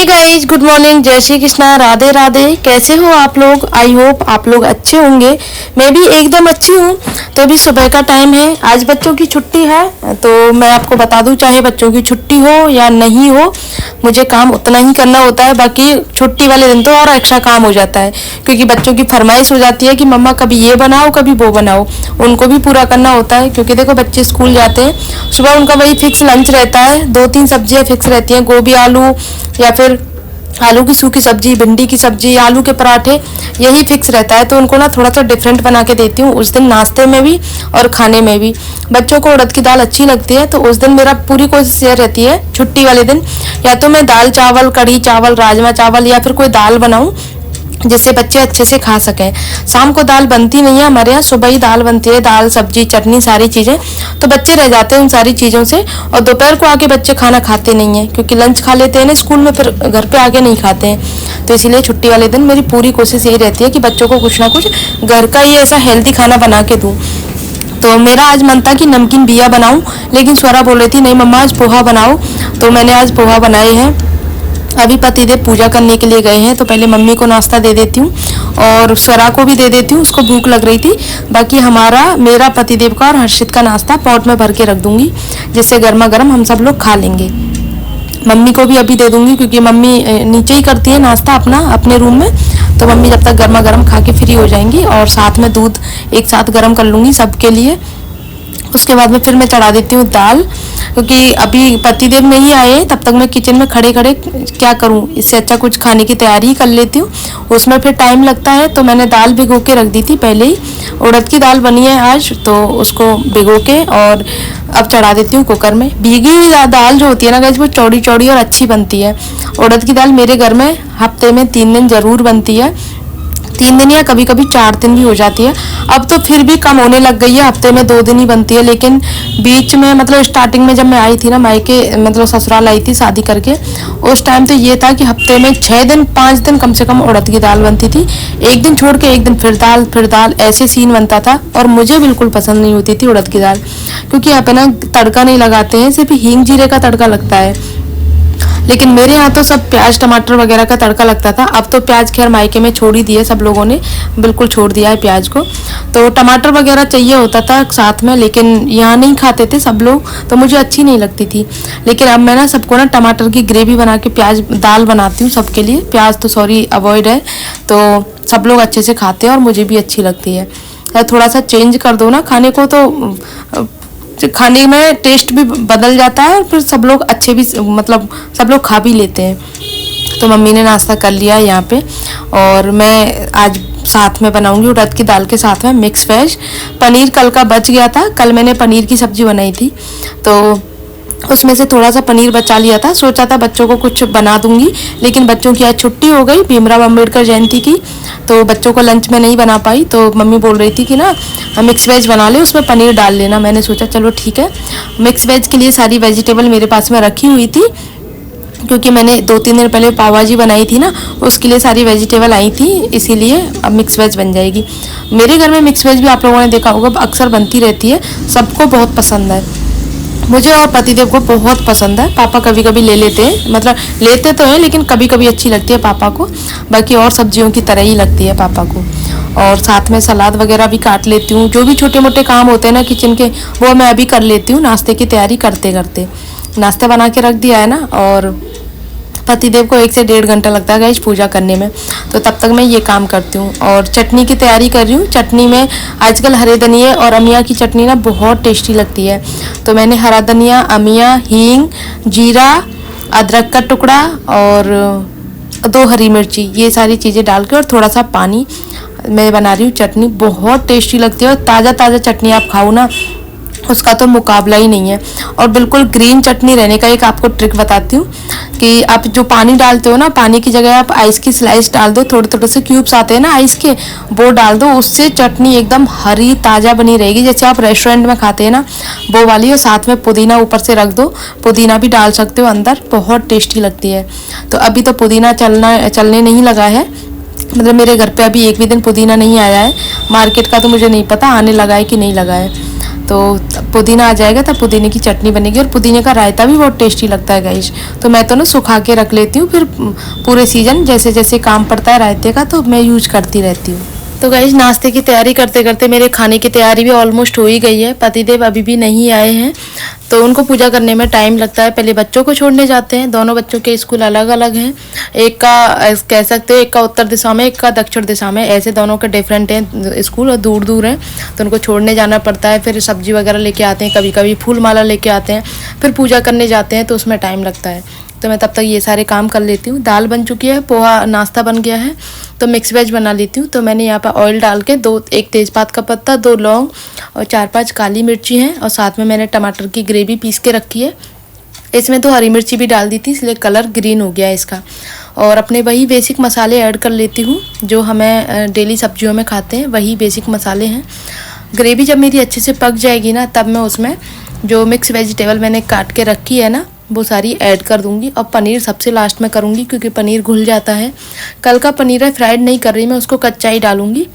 Hey guys, good morning, जय श्री कृष्णा, राधे राधे। कैसे हो आप लोग? आई होप आप लोग अच्छे होंगे। मैं भी एकदम अच्छी हूँ। तो अभी सुबह का टाइम है, आज बच्चों की छुट्टी है। तो मैं आपको बता दूं, चाहे बच्चों की छुट्टी हो या नहीं हो, मुझे काम उतना ही करना होता है। बाकी छुट्टी वाले दिन तो और एक्स्ट्रा काम हो जाता है, क्योंकि बच्चों की फरमाइश हो जाती है कि मम्मा कभी ये बनाओ कभी वो बनाओ। उनको भी पूरा करना होता है, क्योंकि देखो बच्चे स्कूल जाते हैं, सुबह उनका वही फिक्स लंच रहता है। 2-3 सब्जियां फिक्स रहती हैं, गोभी आलू या फिर आलू की सूखी सब्जी, भिंडी की सब्जी, आलू के पराठे, यही फिक्स रहता है। तो उनको ना थोड़ा सा डिफरेंट बना के देती हूँ उस दिन, नाश्ते में भी और खाने में भी। बच्चों को उड़द की दाल अच्छी लगती है, तो उस दिन मेरा पूरी कोशिश ये रहती है छुट्टी वाले दिन, या तो मैं दाल चावल, कढ़ी चावल, राजमा चावल या फिर कोई दाल बनाऊँ जिससे बच्चे अच्छे से खा सकें। शाम को दाल बनती नहीं है हमारे यहाँ, सुबह ही दाल बनती है, दाल सब्जी चटनी सारी चीज़ें। तो बच्चे रह जाते हैं उन सारी चीज़ों से, और दोपहर को आके बच्चे खाना खाते नहीं हैं, क्योंकि लंच खा लेते हैं ना स्कूल में, फिर घर पे आके नहीं खाते हैं। तो इसीलिए छुट्टी वाले दिन मेरी पूरी कोशिश यही रहती है कि बच्चों को कुछ ना कुछ घर का ही ऐसा हेल्दी खाना बना के दूँ। तो मेरा आज मन था कि नमकीन बिया बनाऊं, लेकिन स्वरा बोल रही थी नहीं मम्मा आज पोहा बनाओ। तो मैंने आज पोहा बनाए हैं। अभी पतिदेव पूजा करने के लिए गए हैं, तो पहले मम्मी को नाश्ता दे देती हूँ और स्वरा को भी दे देती हूँ, उसको भूख लग रही थी। बाकी मेरा पतिदेव का और हर्षित का नाश्ता पॉट में भर के रख दूंगी, जिससे गर्मा गर्म हम सब लोग खा लेंगे। मम्मी को भी अभी दे दूंगी, क्योंकि मम्मी नीचे ही करती है नाश्ता अपना अपने रूम में। तो मम्मी जब तक गर्मा गर्म खा के फ्री हो जाएंगी, और साथ में दूध एक साथ गर्म कर लूँगी सबके लिए। उसके बाद में फिर मैं चढ़ा देती हूँ दाल, क्योंकि अभी पतिदेव नहीं आए, तब तक मैं किचन में खड़े खड़े क्या करूँ, इससे अच्छा कुछ खाने की तैयारी ही कर लेती हूँ। उसमें फिर टाइम लगता है, तो मैंने दाल भिगो के रख दी थी पहले ही। उड़द की दाल बनी है आज, तो उसको भिगो के और अब चढ़ा देती हूँ कुकर में। भीगी हुई दाल जो होती है ना गाइस, वो चौड़ी चौड़ी और अच्छी बनती है। उड़द की दाल मेरे घर में हफ्ते में 3 दिन ज़रूर बनती है, 3 दिन या कभी कभी 4 दिन भी हो जाती है। अब तो फिर भी कम होने लग गई है, हफ्ते में 2 दिन ही बनती है। लेकिन बीच में मतलब स्टार्टिंग में जब मैं आई थी ना मायके, मतलब ससुराल आई थी शादी करके, उस टाइम तो ये था कि हफ्ते में 6 दिन 5 दिन कम से कम उड़द की दाल बनती थी। एक दिन छोड़ के एक दिन फिर दाल, ऐसे सीन बनता था। और मुझे बिल्कुल पसंद नहीं होती थी उड़द की दाल, क्योंकि यहाँ पे ना तड़का नहीं लगाते हैं, सिर्फ हींग जीरे का तड़का लगता है। लेकिन मेरे यहाँ तो सब प्याज टमाटर वगैरह का तड़का लगता था। अब तो प्याज खैर मायके में छोड़ ही दिए, सब लोगों ने बिल्कुल छोड़ दिया है प्याज को। तो टमाटर वगैरह चाहिए होता था साथ में, लेकिन यहाँ नहीं खाते थे सब लोग, तो मुझे अच्छी नहीं लगती थी। लेकिन अब मैं ना सबको ना टमाटर की ग्रेवी बना के प्याज दाल बनाती हूँ सबके लिए। प्याज तो सॉरी अवॉइड है, तो सब लोग अच्छे से खाते हैं और मुझे भी अच्छी लगती है। थोड़ा सा चेंज कर दो ना खाने को, तो खाने में टेस्ट भी बदल जाता है, और फिर सब लोग अच्छे भी, मतलब सब लोग खा भी लेते हैं। तो मम्मी ने नाश्ता कर लिया है यहाँ पे, और मैं आज साथ में बनाऊंगी उड़द की दाल के साथ में मिक्स वेज। पनीर कल का बच गया था, कल मैंने पनीर की सब्जी बनाई थी, तो उसमें से थोड़ा सा पनीर बचा लिया था। सोचा था बच्चों को कुछ बना दूंगी, लेकिन बच्चों की आज छुट्टी हो गई, भीमराव अम्बेडकर जयंती की, तो बच्चों को लंच में नहीं बना पाई। तो मम्मी बोल रही थी कि ना मिक्स वेज बना ले, उसमें पनीर डाल लेना। मैंने सोचा चलो ठीक है। मिक्स वेज के लिए सारी वेजिटेबल मेरे पास में रखी हुई थी, क्योंकि मैंने 2-3 दिन पहले पाव भाजी बनाई थी ना, उसके लिए सारी वेजिटेबल आई थी, इसीलिए अब मिक्स वेज बन जाएगी। मेरे घर में मिक्स वेज भी आप लोगों ने देखा होगा अक्सर बनती रहती है, सबको बहुत पसंद है। मुझे और पतिदेव को बहुत पसंद है। पापा कभी कभी ले लेते हैं, मतलब लेते तो हैं, लेकिन कभी कभी अच्छी लगती है पापा को, बाकी और सब्जियों की तरह ही लगती है पापा को। और साथ में सलाद वगैरह भी काट लेती हूँ। जो भी छोटे मोटे काम होते हैं ना किचन के, वो मैं अभी कर लेती हूँ नाश्ते की तैयारी करते करते। नाश्ता बना के रख दिया है ना, और पतिदेव को 1 से 1.5 घंटा लगता है गाइस पूजा करने में, तो तब तक मैं ये काम करती हूँ। और चटनी की तैयारी कर रही हूँ। चटनी में आजकल हरे धनिया और अमिया की चटनी ना बहुत टेस्टी लगती है। तो मैंने हरा धनिया, अमिया, हींग, जीरा, अदरक का टुकड़ा और 2 हरी मिर्ची, ये सारी चीज़ें डाल के और थोड़ा सा पानी मैं बना रही हूँ चटनी। बहुत टेस्टी लगती है, और ताज़ा ताज़ा चटनी आप खाओ ना, उसका तो मुकाबला ही नहीं है। और बिल्कुल ग्रीन चटनी रहने का एक आपको ट्रिक बताती हूँ, कि आप जो पानी डालते हो ना, पानी की जगह आप आइस की स्लाइस डाल दो, थोड़े थोड़े से क्यूब्स आते हैं ना आइस के, वो डाल दो। उससे चटनी एकदम हरी ताज़ा बनी रहेगी, जैसे आप रेस्टोरेंट में खाते हैं ना वो वाली। और साथ में पुदीना ऊपर से रख दो, पुदीना भी डाल सकते हो अंदर, बहुत टेस्टी लगती है। तो अभी तो पुदीना चलने नहीं लगा है, मतलब मेरे घर पे अभी एक भी दिन पुदीना नहीं आया है। मार्केट का तो मुझे नहीं पता आने लगा है कि नहीं लगा है। तो पुदीना आ जाएगा तब पुदीने की चटनी बनेगी, और पुदीने का रायता भी बहुत टेस्टी लगता है गाइस। तो मैं तो ना सुखा के रख लेती हूँ, फिर पूरे सीजन जैसे जैसे काम पड़ता है रायते का तो मैं यूज करती रहती हूँ। तो गाइस नाश्ते की तैयारी करते करते मेरे खाने की तैयारी भी ऑलमोस्ट हो ही गई है। पतिदेव अभी भी नहीं आए हैं, तो उनको पूजा करने में टाइम लगता है। पहले बच्चों को छोड़ने जाते हैं, दोनों बच्चों के स्कूल अलग अलग हैं। एक का कह सकते हो एक का उत्तर दिशा में, एक का दक्षिण दिशा में, ऐसे दोनों के डिफरेंट हैं स्कूल और दूर दूर हैं, तो उनको छोड़ने जाना पड़ता है। फिर सब्जी वगैरह लेके आते हैं, कभी कभी फूल माला लेके आते हैं, फिर पूजा करने जाते हैं, तो उसमें टाइम लगता है। तो मैं तब तक ये सारे काम कर लेती हूँ। दाल बन चुकी है, पोहा नाश्ता बन गया है, तो मिक्स वेज बना लेती हूँ। तो मैंने यहाँ पर ऑयल डाल के एक तेज़पात का पत्ता, 2 लौंग और 4-5 काली मिर्ची हैं, और साथ में मैंने टमाटर की ग्रेवी पीस के रखी है। इसमें तो हरी मिर्ची भी डाल दी थी, इसलिए कलर ग्रीन हो गया है इसका। और अपने वही बेसिक मसाले ऐड कर लेती हूँ जो हमें डेली सब्जियों में खाते हैं, वही बेसिक मसाले हैं। ग्रेवी जब मेरी अच्छे से पक जाएगी ना, तब मैं उसमें जो मिक्स वेजिटेबल मैंने काट के रखी है ना, वो सारी ऐड कर दूंगी। और पनीर सबसे लास्ट में करूंगी, क्योंकि पनीर घुल जाता है। कल का पनीर है, फ्राइड नहीं कर रही मैं उसको, कच्चा ही डालूंगी।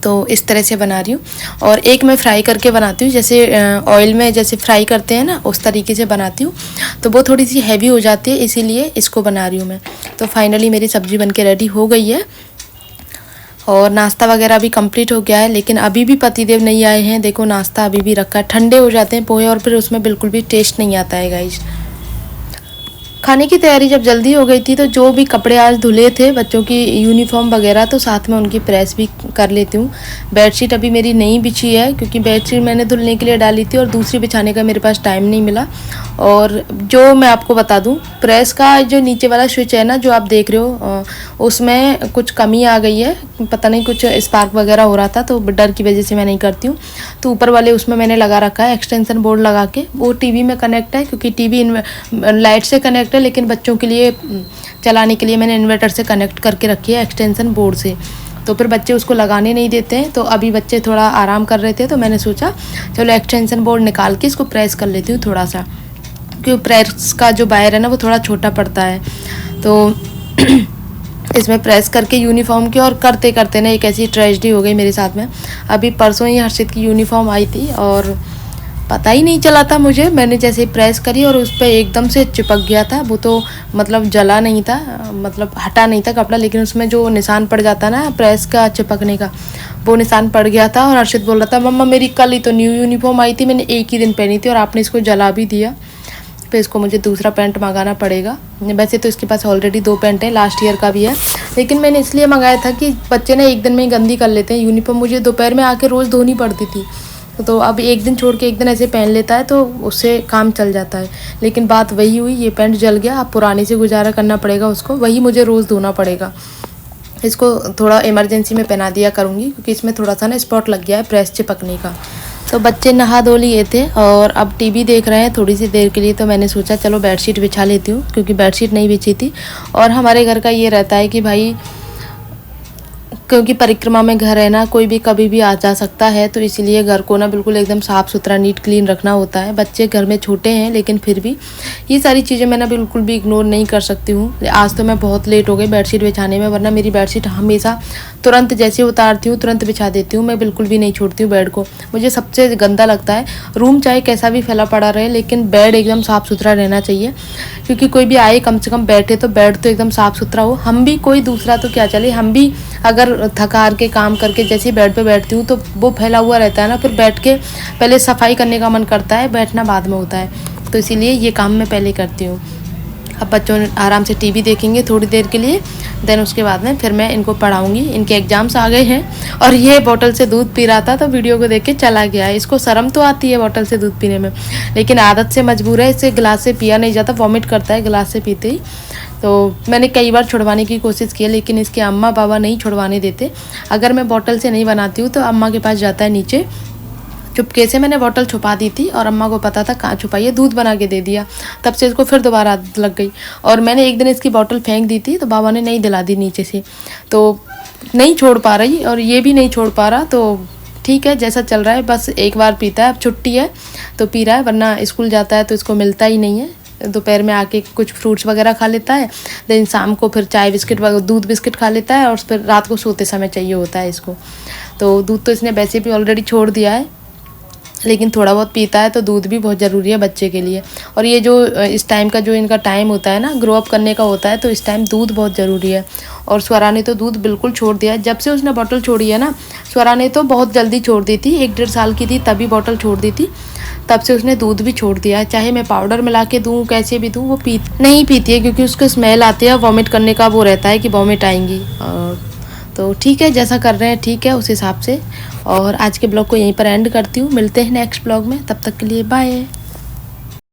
तो इस तरह से बना रही हूँ। और एक मैं फ्राई करके बनाती हूँ, जैसे ऑयल में जैसे फ्राई करते हैं ना, उस तरीके से बनाती हूँ। तो वो थोड़ी सी हैवी हो जाती है, इसीलिए इसको बना रही हूँ मैं। तो फाइनली मेरी सब्ज़ी बनके रेडी हो गई है, और नाश्ता वगैरह भी कंप्लीट हो गया है। लेकिन अभी भी पतिदेव नहीं आए हैं। देखो नाश्ता अभी भी रखा है, ठंडे हो जाते हैं पोहे, और फिर उसमें बिल्कुल भी टेस्ट नहीं आता है गाइस। खाने की तैयारी जब जल्दी हो गई थी, तो जो भी कपड़े आज धुले थे, बच्चों की यूनिफॉर्म वगैरह, तो साथ में उनकी प्रेस भी कर लेती हूँ। बेडशीट अभी मेरी नहीं बिछी है, क्योंकि बेडशीट मैंने धुलने के लिए डाली थी और दूसरी बिछाने का मेरे पास टाइम नहीं मिला। और जो मैं आपको बता दूँ, प्रेस का जो नीचे वाला स्विच है ना, जो आप देख रहे हो, उसमें कुछ कमी आ गई है, पता नहीं कुछ स्पार्क वगैरह हो रहा था, तो डर की वजह से मैं नहीं करती हूँ। तो ऊपर वाले उसमें मैंने लगा रखा है एक्सटेंशन बोर्ड लगा के, वो टीवी में कनेक्ट है, क्योंकि टीवी लाइट से कनेक्ट है, लेकिन बच्चों के लिए चलाने के लिए मैंने इन्वर्टर से कनेक्ट करके रखी है एक्सटेंशन बोर्ड से। तो फिर बच्चे उसको लगाने नहीं देते हैं। तो अभी बच्चे थोड़ा आराम कर रहे थे, तो मैंने सोचा चलो एक्सटेंशन बोर्ड निकाल के इसको प्रेस कर लेती हूँ थोड़ा सा, क्योंकि प्रेस का जो वायर है ना, वो थोड़ा छोटा पड़ता है। तो इसमें प्रेस करके यूनिफॉर्म की, और करते करते ना एक ऐसी ट्रेजेडी हो गई मेरे साथ में। अभी परसों ही हर्षित की यूनिफॉर्म आई थी, और पता ही नहीं चला था मुझे, मैंने जैसे प्रेस करी और उस पर एकदम से चिपक गया था। वो तो मतलब जला नहीं था, मतलब हटा नहीं था कपड़ा, लेकिन उसमें जो निशान पड़ जाता ना प्रेस का चिपकने का, वो निशान पड़ गया था। और हर्षित बोल रहा था, मम्मा मेरी कल ही तो न्यू यूनिफॉर्म आई थी, मैंने एक ही दिन पहनी थी और आपने इसको जला भी दिया। फिर इसको मुझे दूसरा पैंट मंगाना पड़ेगा। वैसे तो इसके पास ऑलरेडी 2 पैंट हैं, लास्ट ईयर का भी है, लेकिन मैंने इसलिए मंगाया था कि बच्चे ना एक दिन में ही गंदी कर लेते हैं यूनिफॉर्म। मुझे दोपहर में आके रोज़ धोनी पड़ती थी, तो अब एक दिन छोड़ के एक दिन ऐसे पहन लेता है, तो उससे काम चल जाता है। लेकिन बात वही हुई, ये पैंट जल गया, अब पुराने से गुजारा करना पड़ेगा उसको, वही मुझे रोज़ धोना पड़ेगा। इसको थोड़ा इमरजेंसी में पहना दिया करूँगी, क्योंकि इसमें थोड़ा सा ना स्पॉट लग गया है प्रेस चिपकने का। तो बच्चे नहा धो लिए थे और अब टीवी देख रहे हैं थोड़ी सी देर के लिए, तो मैंने सोचा चलो बेडशीट बिछा लेती हूँ, क्योंकि बेडशीट नहीं बिछी थी। और हमारे घर का ये रहता है कि भाई, क्योंकि परिक्रमा में घर है ना, कोई भी कभी भी आ जा सकता है, तो इसलिए घर को ना बिल्कुल एकदम साफ़ सुथरा नीट क्लीन रखना होता है। बच्चे घर में छोटे हैं, लेकिन फिर भी ये सारी चीज़ें मैं ना बिल्कुल भी इग्नोर नहीं कर सकती हूँ। आज तो मैं बहुत लेट हो गई बेडशीट बिछाने में, वरना मेरी बेडशीट हमेशा तुरंत जैसे उतारती हूँ तुरंत बिछा देती हूँ। मैं बिल्कुल भी नहीं छोड़ती हूँ बेड को, मुझे सबसे गंदा लगता है। रूम चाहे कैसा भी फैला पड़ा रहे, लेकिन बेड एकदम साफ़ सुथरा रहना चाहिए, क्योंकि कोई भी आए कम से कम बैठे तो बेड तो एकदम साफ़ सुथरा हो। हम भी, कोई दूसरा तो क्या चले, हम भी अगर थका हार के काम करके जैसे बेड पे बैठती हूँ, तो वो फैला हुआ रहता है ना, फिर बैठ के पहले सफाई करने का मन करता है, बैठना बाद में होता है। तो इसीलिए ये काम मैं पहले करती हूँ। अब बच्चों आराम से टीवी देखेंगे थोड़ी देर के लिए, देन उसके बाद में फिर मैं इनको पढ़ाऊँगी। इनके एग्ज़ाम्स आ गए हैं, और ये बोतल से दूध पी रहा था, तो वीडियो को देख के चला गया है। इसको शर्म तो आती है बोतल से दूध पीने में, लेकिन आदत से मजबूर है, इससे गिलास से पिया नहीं जाता, वॉमिट करता है गिलास से पीते ही। तो मैंने कई बार छुड़वाने की कोशिश की है, लेकिन इसके अम्मा बाबा नहीं छुड़वाने देते। अगर मैं बोतल से नहीं बनाती हूँ तो अम्मा के पास जाता है नीचे। चुपके से मैंने बोतल छुपा दी थी, और अम्मा को पता था कहाँ छुपाई है, दूध बना के दे दिया। तब से इसको फिर दोबारा आदत लग गई। और मैंने एक दिन इसकी बोतल फेंक दी थी, तो बाबा ने नहीं दिला दी नीचे से, तो नहीं छोड़ पा रही, और ये भी नहीं छोड़ पा रहा। तो ठीक है, जैसा चल रहा है, बस एक बार पीता है, अब छुट्टी है तो पी रहा है, वरना स्कूल जाता है तो इसको मिलता ही नहीं है। दोपहर में आके कुछ फ्रूट्स वगैरह खा लेता है, देन शाम को फिर चाय बिस्किट दूध बिस्किट खा लेता है, और फिर रात को सोते समय चाहिए होता है इसको। तो दूध तो इसने वैसे भी ऑलरेडी छोड़ दिया है, लेकिन थोड़ा बहुत पीता है, तो दूध भी बहुत ज़रूरी है बच्चे के लिए। और ये जो इस टाइम का जो इनका टाइम होता है ना, ग्रो अप करने का होता है, तो इस टाइम दूध बहुत ज़रूरी है। और स्वरा ने तो दूध बिल्कुल छोड़ दिया है। जब से उसने बॉटल छोड़ी है ना, स्वरा ने तो बहुत जल्दी छोड़ दी थी, 1-1.5 साल की थी तभी बॉटल छोड़ दी थी, तब से उसने दूध भी छोड़ दिया है। चाहे मैं पाउडर मिला के दूँ, कैसे भी दूँ, वो नहीं पीती है, क्योंकि उसको स्मेल आती है, वॉमिट करने का वो रहता है कि वॉमिट आएंगी। और तो ठीक है, जैसा कर रहे हैं ठीक है उस हिसाब से। और आज के ब्लॉग को यहीं पर एंड करती हूँ। मिलते हैं नेक्स्ट ब्लॉग में, तब तक के लिए बाय।